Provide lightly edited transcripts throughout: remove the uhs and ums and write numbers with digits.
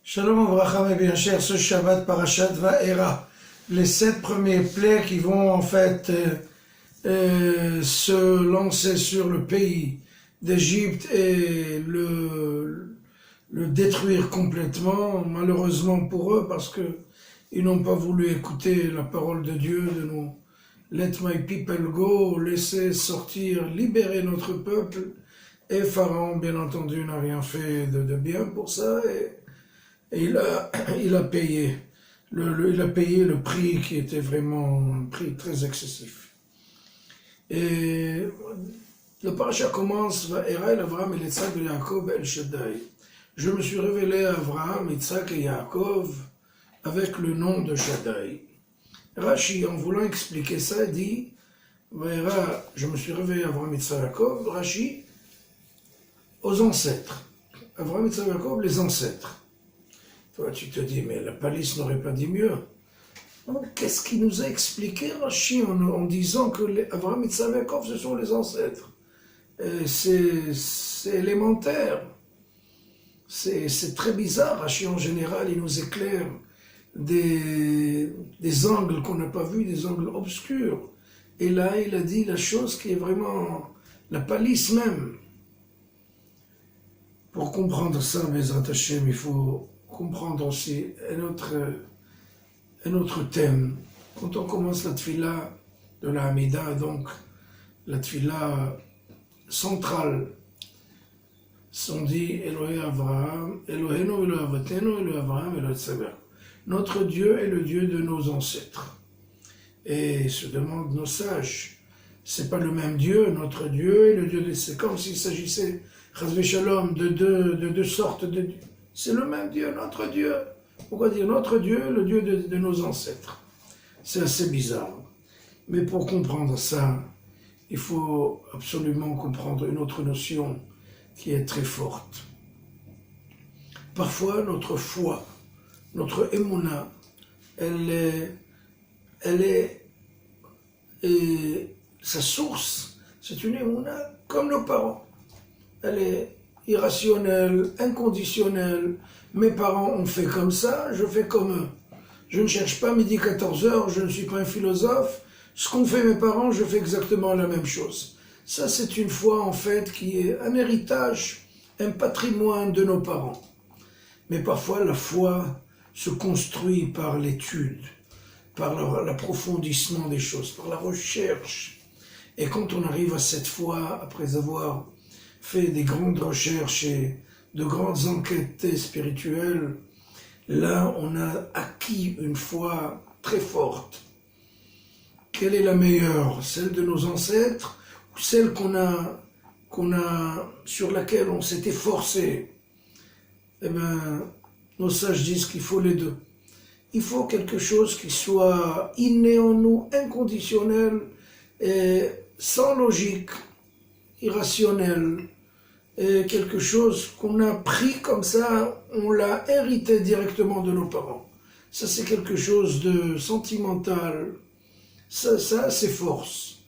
Shalom Avraham et bien cher, ce Shabbat Parashat Va'era, les 7 premiers plaies qui vont en fait se lancer sur le pays d'Égypte et le détruire complètement, malheureusement pour eux, parce que ils n'ont pas voulu écouter la parole de Dieu, de nous let my people go, laisser sortir, libérer notre peuple, et Pharaon bien entendu n'a rien fait de bien pour ça, et il a payé le prix qui était vraiment un prix très excessif. Et le parasha commence, Va'era el Avraham el Yitzhak et Yaakov el Shaddai. Je me suis révélé à Avraham, Yitzhak et Yaakov avec le nom de Shaddai. Rashi, en voulant expliquer ça, dit Va'era, je me suis révélé à Avraham, Yitzhak et Yaakov, Rashi, aux ancêtres. Avraham, Yitzhak et Yaakov, les ancêtres. Toi, tu te dis, mais la palisse n'aurait pas dit mieux. Qu'est-ce qu'il nous a expliqué, Rashi, en disant que Avraham, Yitzhak et Yaakov, ce sont les ancêtres? C'est élémentaire. C'est très bizarre. Rashi, en général, il nous éclaire des angles qu'on n'a pas vus, des angles obscurs. Et là, il a dit la chose qui est vraiment la palisse même. Pour comprendre ça, Bezrat Hashem, il faut comprendre aussi un autre thème. Quand on commence la tfila de la Hamida, donc la tfila centrale, on dit Elohé Avraham, Elohéno, Elohé Avateno, Elohé Avraham, Elohé Tzaber. Notre Dieu est le Dieu de nos ancêtres. Et se demandent nos sages, c'est pas le même Dieu, notre Dieu est le Dieu de... C'est comme s'il s'agissait, Chazvé Shalom, de deux sortes de dieux. C'est le même Dieu, notre Dieu. Pourquoi dire notre Dieu, le Dieu de nos ancêtres? C'est assez bizarre. Mais pour comprendre ça, il faut absolument comprendre une autre notion qui est très forte. Parfois, notre foi, notre émouna, sa source, c'est une émouna comme nos parents. Elle est irrationnelle, inconditionnelle. Mes parents ont fait comme ça, je fais comme eux. Je ne cherche pas midi 14h, je ne suis pas un philosophe. Ce qu'ont fait mes parents, je fais exactement la même chose. Ça, c'est une foi, en fait, qui est un héritage, un patrimoine de nos parents. Mais parfois, la foi se construit par l'étude, par l'approfondissement des choses, par la recherche. Et quand on arrive à cette foi, après avoir fait des grandes recherches et de grandes enquêtes spirituelles, là, on a acquis une foi très forte. Quelle est la meilleure? Celle de nos ancêtres ou celle sur laquelle on s'est efforcé? Eh bien, nos sages disent qu'il faut les deux. Il faut quelque chose qui soit inné en nous, inconditionnel, et sans logique, irrationnel, et quelque chose qu'on a pris comme ça, on l'a hérité directement de nos parents. Ça, c'est quelque chose de sentimental. Ça c'est force.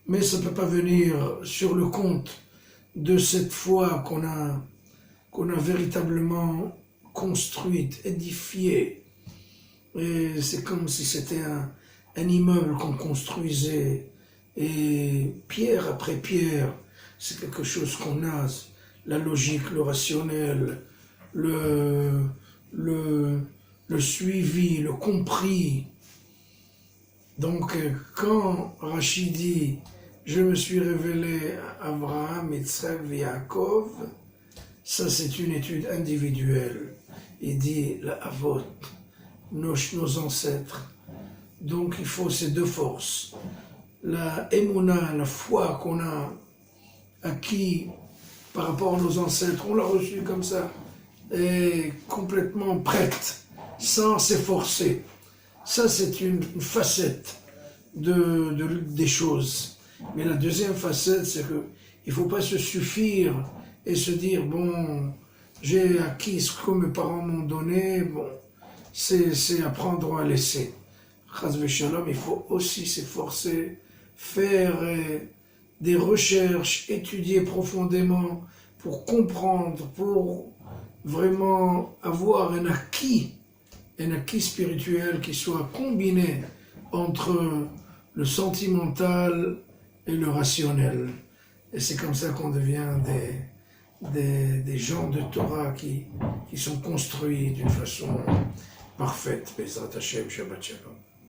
Mais ça ne peut pas venir sur le compte de cette foi qu'on a véritablement construite, édifiée. Et c'est comme si c'était un immeuble qu'on construisait, et pierre après pierre, c'est quelque chose qu'on a, la logique, le rationnel, le suivi, le compris. Donc, quand Rashi dit « Je me suis révélé à Avraham, Yitzhak et Yaakov », ça c'est une étude individuelle. Il dit la Avot, nos ancêtres. Donc, il faut ces deux forces. La Emouna, la foi qu'on a acquis par rapport à nos ancêtres, on l'a reçue comme ça, est complètement prête, sans s'efforcer. Ça, c'est une facette des choses. Mais la deuxième facette, c'est qu'il ne faut pas se suffire et se dire, bon, j'ai acquis ce que mes parents m'ont donné, bon, c'est à prendre ou à laisser. Chas v'shalom, il faut aussi s'efforcer, faire des recherches, étudier profondément pour comprendre, pour vraiment avoir un acquis spirituel qui soit combiné entre le sentimental et le rationnel. Et c'est comme ça qu'on devient des gens de Torah qui sont construits d'une façon parfaite. Bezrat Hashem, Shabbat Shalom.